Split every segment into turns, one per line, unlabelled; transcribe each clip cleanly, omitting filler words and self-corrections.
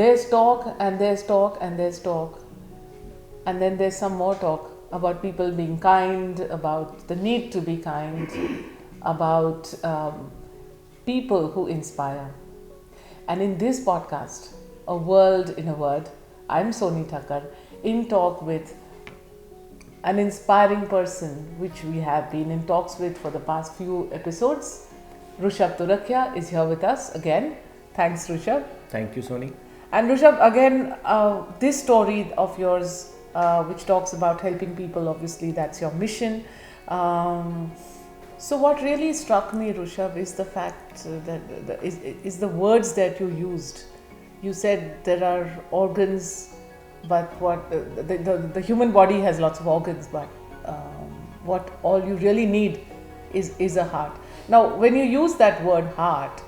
there's talk and there's talk and there's talk, and then there's some more talk about people being kind, about the need to be kind, about people who inspire. And in this podcast, A World in a Word, I'm Sonie Thakkar, in talk with an inspiring person which we have been in talks with for the past few episodes. Rushabh Turakhia is here with us again. Thanks, Rushabh.
Thank you, Sonie.
And Rushabh, again, this story of yours, which talks about helping people, obviously that's your mission. So what really struck me, Rushabh, is the fact that is the words that you used. You said there are organs, but what the human body has lots of organs, but what all you really need is a heart. Now, when you use that word heart,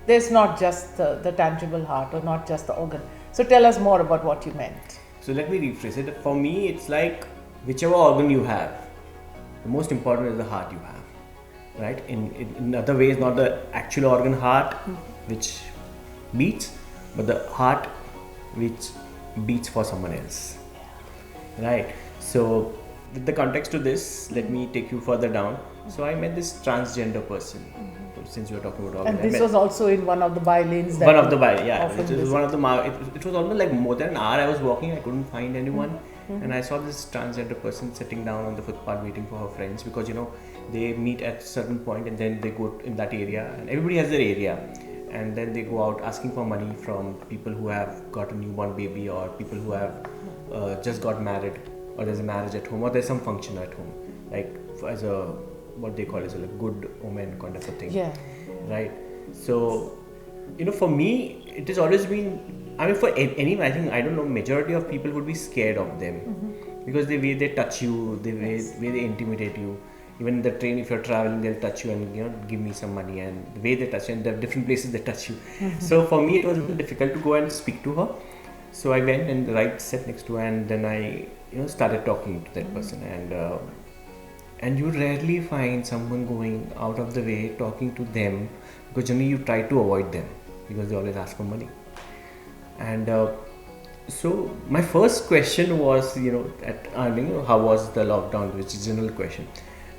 there's not just the tangible heart or not just the organ. So tell us more about what you meant.
So let me rephrase it. For me, it's like whichever organ you have, the most important is the heart you have, right? In other ways, not the actual organ heart which beats, but the heart which beats for someone else, right? So with the context to this, let me take you further down. So I met this transgender person. Since we were talking about organ,
and this was also in one of the by-lanes.
One of the by, yeah. It was one of the. It was almost like more than an hour. I was walking. I couldn't find anyone, and I saw this transgender person sitting down on the footpath waiting for her friends, because they meet at a certain point and then they go in that area, and everybody has their area, and then they go out asking for money from people who have got a newborn baby, or people who have just got married, or there's a marriage at home, or there's some function at home, like as a what they call as a good omen kind of a thing.
Yeah.
Right. So, for me, it has always been. I mean, for any, I think, I don't know, majority of people would be scared of them because the way they touch you, the way they intimidate you. Even in the train, if you're traveling, they'll touch you and give me some money, and the way they touch you, and there are different places they touch you. So for me, it was a little difficult to go and speak to her. So I went and sat next to her, and then I started talking to that person, and you rarely find someone going out of the way talking to them, because generally you try to avoid them because they always ask for money. And so my first question was, how was the lockdown, which is a general question.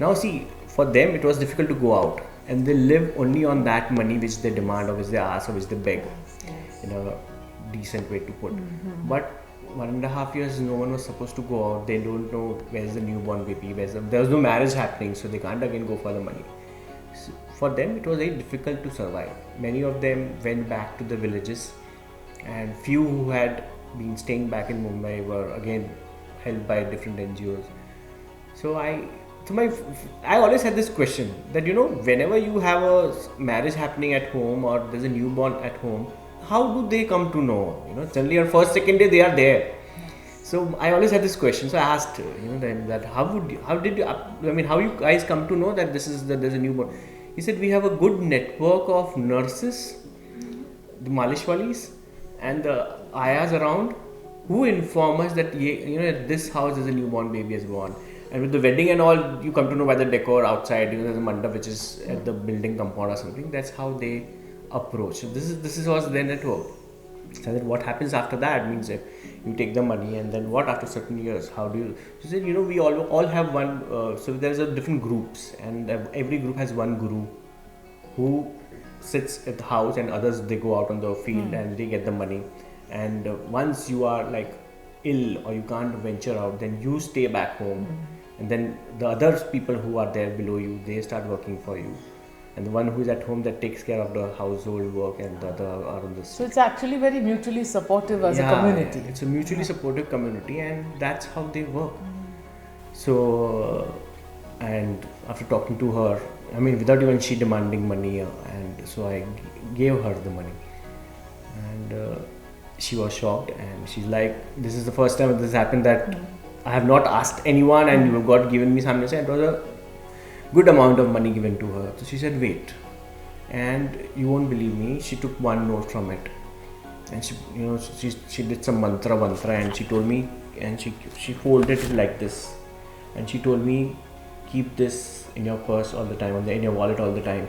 Now see, for them it was difficult to go out, and they live only on that money which they demand, or which they ask, or which they beg, in a decent way to put. But 1.5 years, no one was supposed to go out. They don't know where's the newborn baby, there was no marriage happening, so they can't again go for the money. So for them, it was very difficult to survive. Many of them went back to the villages, and few who had been staying back in Mumbai were again helped by different NGOs. So I always had this question that whenever you have a marriage happening at home, or there's a newborn at home, how do they come to know? Generally on first, second day they are there. So I always had this question. So I asked them that how you guys come to know that there's a newborn? He said, we have a good network of nurses, the Malishwalis, and the ayahs around, who inform us that at this house there's a newborn baby is born. And with the wedding and all, you come to know by the decor outside. There's a mandap which is at the building compound or something. That's how they approach. So this was their network. So that what happens after that means that you take the money, and then what after certain years? How do you? So said, we all have one. So there's a different groups, and every group has one guru who sits at the house, and others they go out on the field and they get the money. And once you are like ill or you can't venture out, then you stay back home, and then the other people who are there below you, they start working for you. And the one who is at home that takes care of the household work, and the other are on the street.
So it's actually very mutually supportive as a community.
Yeah, it's a mutually supportive community, and that's how they work. So, and after talking to her, without even she demanding money, and so I gave her the money, and she was shocked, and she's like, this is the first time this happened that I have not asked anyone, and you have got given me something. It was a good amount of money given to her. So she said, wait, and you won't believe me, she took one note from it, and she did some mantra, and she told me, and she folded it like this, and she told me, keep this in your purse all the time, in your wallet all the time,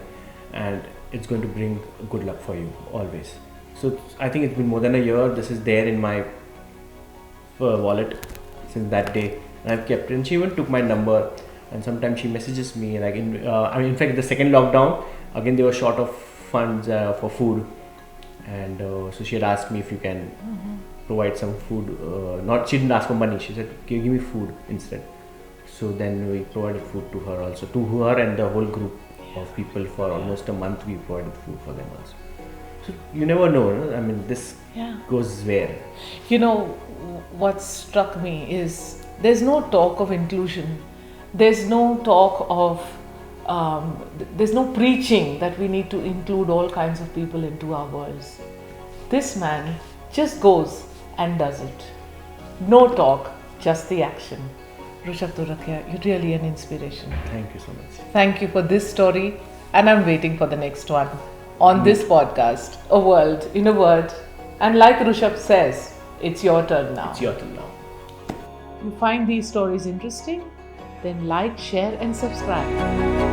and it's going to bring good luck for you always. So I think it's been more than a year. This is there in my wallet since that day, and I've kept it. And she even took my number, and sometimes she messages me. Like in fact, the second lockdown, again they were short of funds for food, and so she had asked me if you can provide some food. Not she didn't ask for money. She said, "Give me food instead." So then we provided food to her also, to her and the whole group of people for almost a month. We provided food for them also. So you never know. No? I mean, this goes where.
You know, what struck me is there's no talk of inclusion. There's no talk of, there's no preaching that we need to include all kinds of people into our worlds. This man just goes and does it. No talk, just the action. Rushabh Turakhia, you're really an inspiration.
Thank you so much.
Thank you for this story, and I'm waiting for the next one on this podcast, A World in a Word. And like Rushabh says, it's your turn now.
It's your turn now.
You find these stories interesting? Then like, share and subscribe.